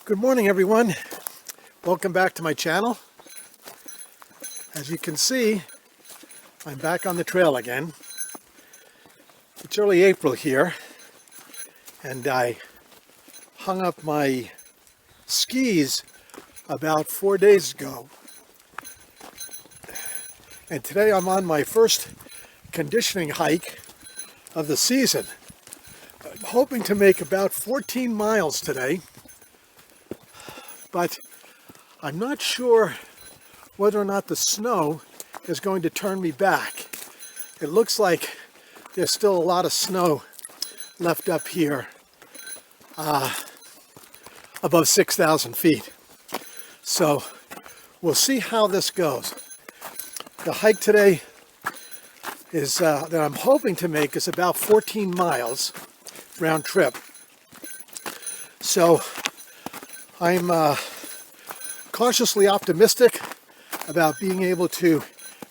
Good morning, everyone. Welcome back to my channel. As you can see, I'm back on the trail again. It's early April here, and I hung up my skis about 4 days ago. And today I'm on my first conditioning hike of the season. I'm hoping to make about 14 miles today, but I'm not sure whether or not the snow is going to turn me back. It looks like there's still a lot of snow left up here above 6,000 feet. So we'll see how this goes. The hike today is that I'm hoping to make is about 14 miles round trip. So I'm cautiously optimistic about being able to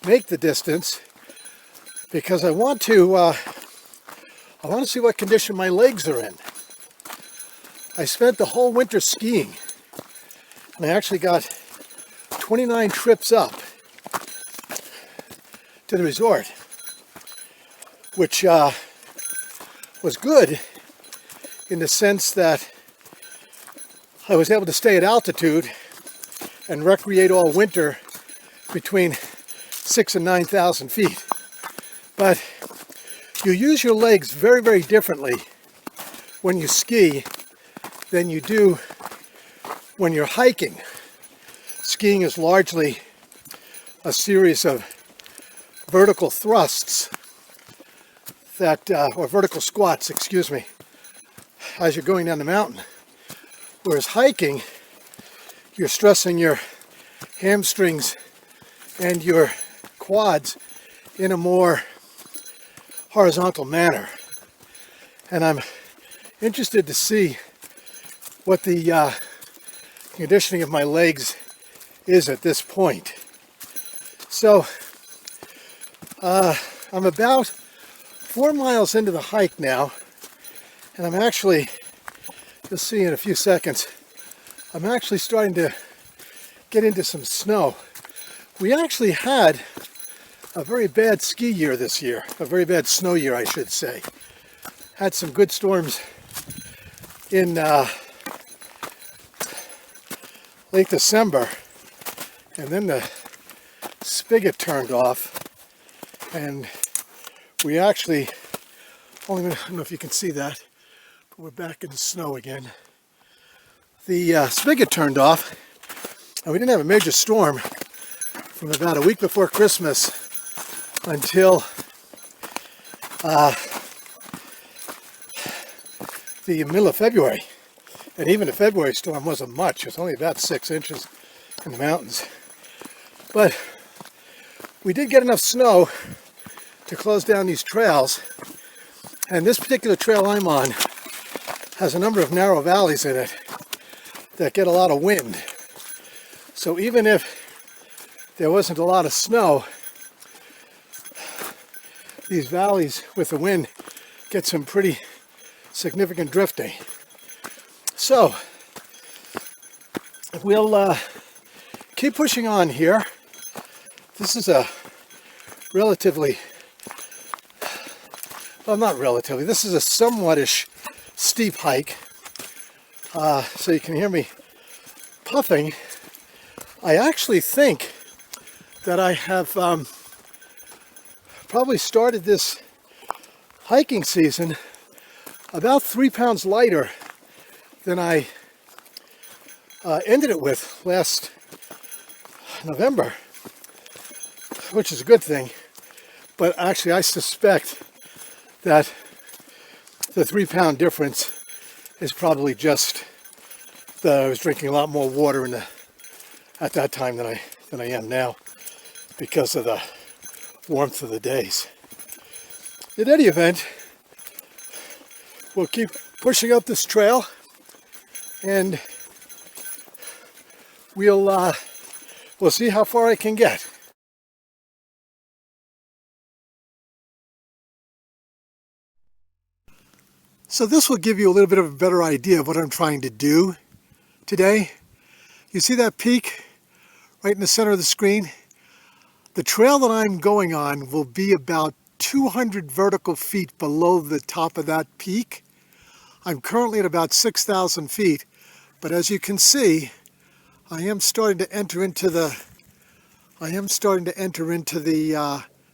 make the distance because I want to see what condition my legs are in. I spent the whole winter skiing, and I actually got 29 trips up to the resort, which was good in the sense that I was able to stay at altitude and recreate all winter between 6,000 and 9,000 feet. But you use your legs very, very differently when you ski than you do when you're hiking. Skiing is largely a series of vertical thrusts or vertical squats, excuse me, as you're going down the mountain. Whereas hiking, you're stressing your hamstrings and your quads in a more horizontal manner. And I'm interested to see what the conditioning of my legs is at this point. So I'm about 4 miles into the hike now, and I'm actually, you'll see in a few seconds, I'm actually starting to get into some snow. We actually had a very bad ski year this year, a very bad snow year, I should say. Had some good storms in late December, and then the spigot turned off, and we actually, I don't know if you can see that, but we're back in the snow again. The spigot turned off, and we didn't have a major storm from about a week before Christmas until the middle of February. And even the February storm wasn't much. It was only about 6 inches in the mountains. But we did get enough snow to close down these trails. And this particular trail I'm on has a number of narrow valleys in it that get a lot of wind. So even if there wasn't a lot of snow, these valleys with the wind get some pretty significant drifting. So we'll keep pushing on here. This is a relatively, well, not relatively, this is a somewhat-ish steep hike. So you can hear me puffing. I actually think that I have probably started this hiking season about 3 pounds lighter than I ended it with last November, which is a good thing. But actually I suspect that the 3 pound difference is probably just that I was drinking a lot more water at that time than I am now because of the warmth of the days. In any event, we'll keep pushing up this trail, and we'll see how far I can get. So this will give you a little bit of a better idea of what I'm trying to do today. You see that peak right in the center of the screen? The trail that I'm going on will be about 200 vertical feet below the top of that peak. I'm currently at about 6,000 feet, but as you can see, I am starting to enter into the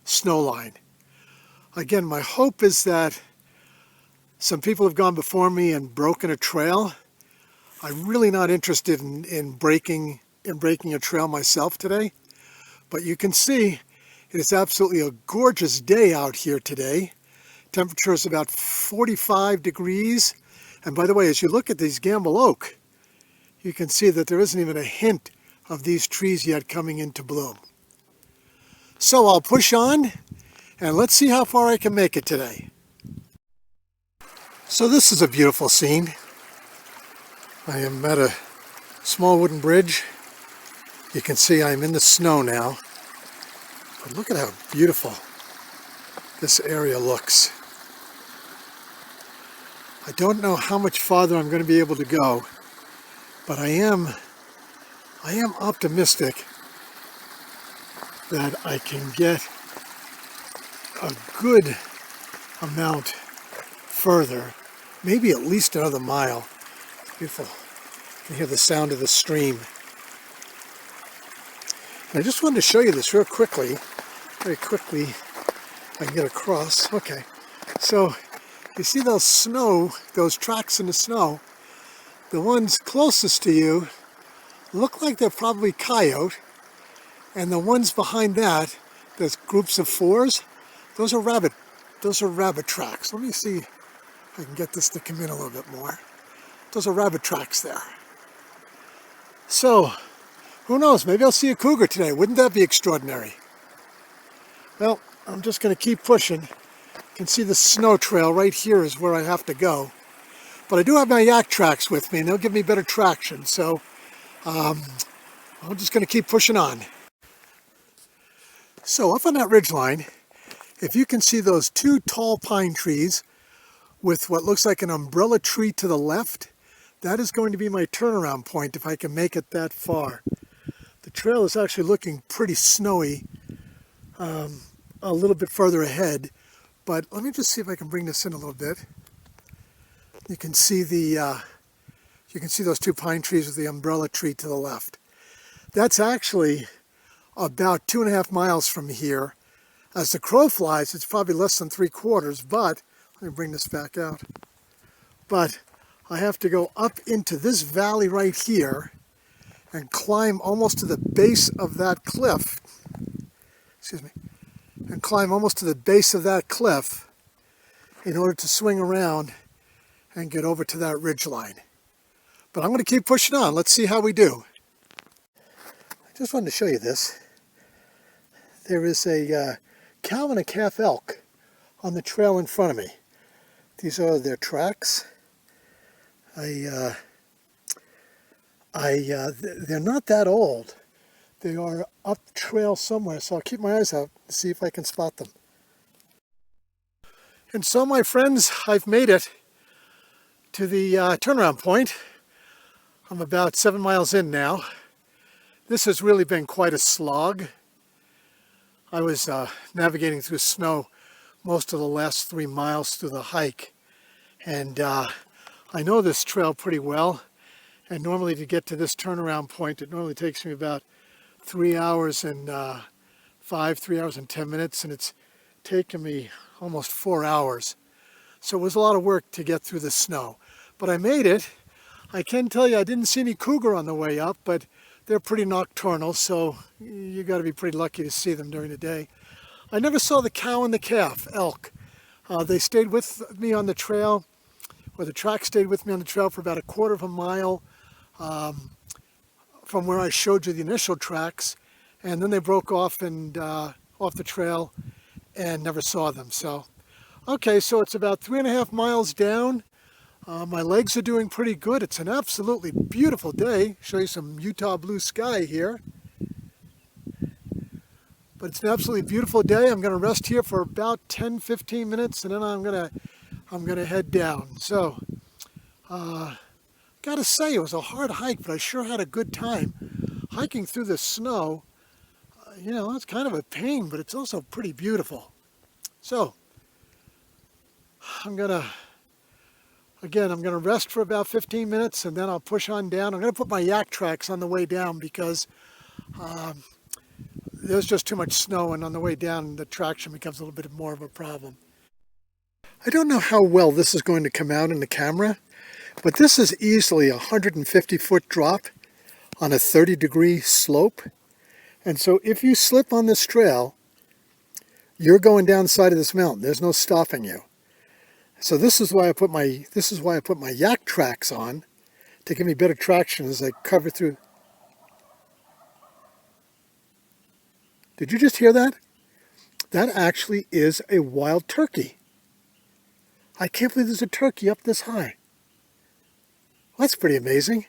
snow line. Again, my hope is that some people have gone before me and broken a trail. I'm really not interested in breaking a trail myself today, but you can see it is absolutely a gorgeous day out here today. Temperature is about 45 degrees. And by the way, as you look at these Gamble Oak, you can see that there isn't even a hint of these trees yet coming into bloom. So I'll push on and let's see how far I can make it today. So this is a beautiful scene. I am at a small wooden bridge. You can see I'm in the snow now. But look at how beautiful this area looks. I don't know how much farther I'm going to be able to go, but I am optimistic that I can get a good amount further, maybe at least another mile. It's beautiful. You can hear the sound of the stream. And I just wanted to show you this real quickly, very quickly. I can get across. Okay, so you see those tracks in the snow. The ones closest to you look like they're probably coyote, and the ones behind that, there's groups of fours. Those are rabbit tracks. Let me see if I can get this to come in a little bit more. Those are rabbit tracks there. So, who knows? Maybe I'll see a cougar today. Wouldn't that be extraordinary? Well, I'm just going to keep pushing. You can see the snow trail right here is where I have to go. But I do have my yak tracks with me, and they'll give me better traction. So I'm just going to keep pushing on. So up on that ridgeline, if you can see those two tall pine trees with what looks like an umbrella tree to the left, that is going to be my turnaround point if I can make it that far. The trail is actually looking pretty snowy a little bit further ahead, but let me just see if I can bring this in a little bit. You can see those two pine trees with the umbrella tree to the left. That's actually about 2.5 miles from here. As the crow flies, it's probably less than 3/4, but let me bring this back out. But I have to go up into this valley right here and climb almost to the base of that cliff. Excuse me. And climb almost to the base of that cliff in order to swing around and get over to that ridge line. But I'm going to keep pushing on. Let's see how we do. I just wanted to show you this. There is a cow and a calf elk on the trail in front of me. These are their tracks. They're not that old. They are up trail somewhere, so I'll keep my eyes out to see if I can spot them. And so, my friends, I've made it to the turnaround point. I'm about 7 miles in now. This has really been quite a slog. I was navigating through snow most of the last 3 miles through the hike, and I know this trail pretty well. And normally to get to this turnaround point, it normally takes me about 3 hours and 3 hours and 10 minutes, and it's taken me almost 4 hours. So it was a lot of work to get through the snow. But I made it. I can tell you I didn't see any cougar on the way up, but they're pretty nocturnal, so you got to be pretty lucky to see them during the day. I never saw the cow and the calf, elk. They stayed with me on the trail, or the track stayed with me on the trail for about 1/4 mile from where I showed you the initial tracks, and then they broke off and off the trail and never saw them. So, okay, so it's about 3.5 miles down. My legs are doing pretty good. It's an absolutely beautiful day. Show you some Utah blue sky here. But it's an absolutely beautiful day. I'm going to rest here for about 10-15 minutes, and then I'm going to I'm going to head down. So, gotta say, it was a hard hike, but I sure had a good time. Hiking through the snow, you know, it's kind of a pain, but it's also pretty beautiful. So, I'm gonna rest for about 15 minutes and then I'll push on down. I'm gonna put my yak tracks on the way down because there's just too much snow, and on the way down the traction becomes a little bit more of a problem. I don't know how well this is going to come out in the camera, but this is easily a 150-foot drop on a 30-degree slope. And so if you slip on this trail, you're going down the side of this mountain. There's no stopping you. So this is why I put my yak tracks on, to give me better traction as I cover through. Did you just hear that? That actually is a wild turkey. I can't believe there's a turkey up this high. Well, that's pretty amazing.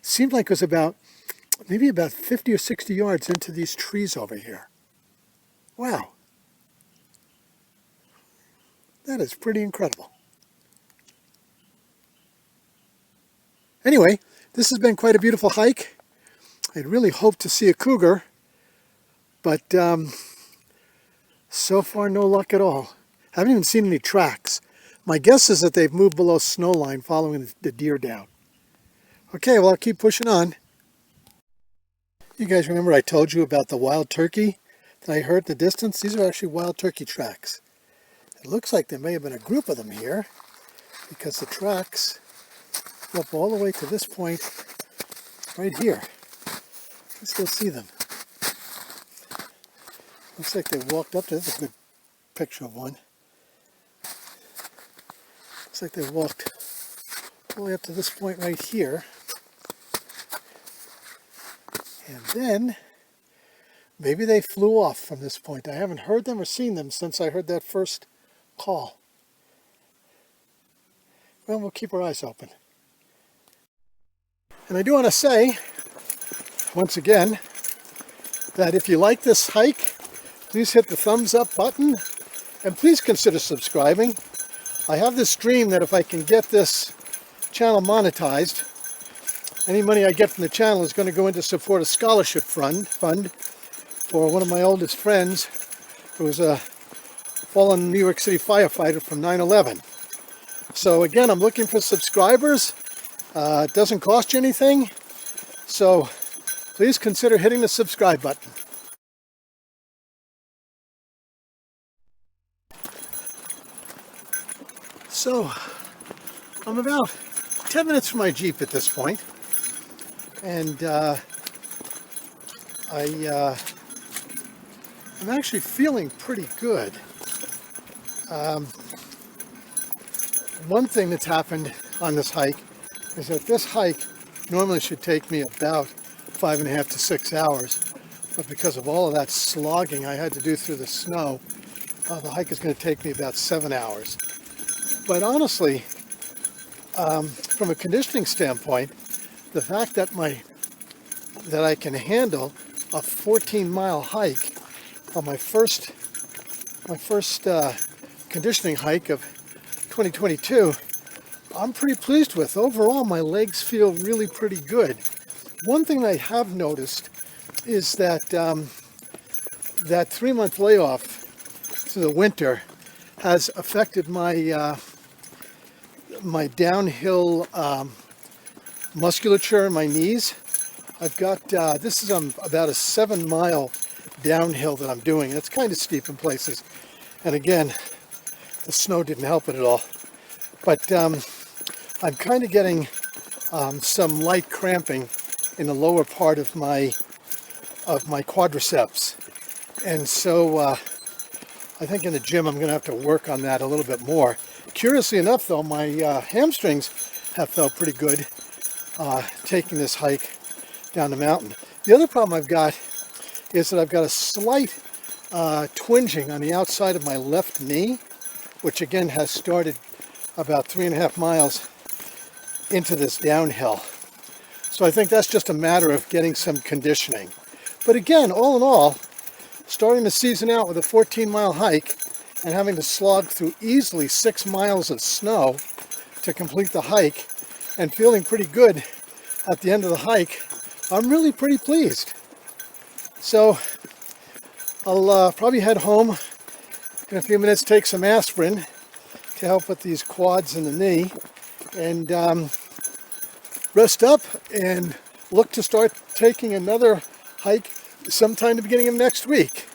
Seemed like it was maybe about 50 or 60 yards into these trees over here. Wow. That is pretty incredible. Anyway, this has been quite a beautiful hike. I'd really hoped to see a cougar, but so far no luck at all. Haven't even seen any tracks. My guess is that they've moved below snow line following the deer down. Okay, well, I'll keep pushing on. You guys remember I told you about the wild turkey that I heard in the distance? These are actually wild turkey tracks. It looks like there may have been a group of them here because the tracks go up all the way to this point right here. Let's go see them. Looks like they walked up to this. Is a good picture of one. Looks like they walked all the way up to this point right here. And then maybe they flew off from this point. I haven't heard them or seen them since I heard that first call. Well, we'll keep our eyes open. And I do want to say, once again, that if you like this hike, please hit the thumbs up button and please consider subscribing. I have this dream that if I can get this channel monetized, any money I get from the channel is going to go in to support a scholarship fund for one of my oldest friends who was a fallen New York City firefighter from 9/11. So again, I'm looking for subscribers. It doesn't cost you anything, so please consider hitting the subscribe button. So I'm about 10 minutes from my Jeep at this point, and I'm actually feeling pretty good. One thing that's happened on this hike is that this hike normally should take me about 5.5 to 6 hours, but because of all of that slogging I had to do through the snow, the hike is going to take me about 7 hours. But honestly, from a conditioning standpoint, the fact that I can handle a 14-mile hike on my first conditioning hike of 2022, I'm pretty pleased with. Overall, my legs feel really pretty good. One thing I have noticed is that that 3-month layoff through the winter has affected my my downhill musculature in my knees. I've got this is about a 7-mile downhill that I'm doing. It's kind of steep in places, and again, the snow didn't help it at all. But I'm kind of getting some light cramping in the lower part of my quadriceps, and so I think in the gym I'm going to have to work on that a little bit more. Curiously enough, though, my hamstrings have felt pretty good taking this hike down the mountain. The other problem I've got is that I've got a slight twinging on the outside of my left knee, which again has started about 3.5 miles into this downhill. So I think that's just a matter of getting some conditioning. But again, all in all, starting the season out with a 14-mile hike and having to slog through easily 6 miles of snow to complete the hike, and feeling pretty good at the end of the hike, I'm really pretty pleased. So I'll probably head home in a few minutes, take some aspirin to help with these quads and the knee, and rest up and look to start taking another hike sometime at the beginning of next week.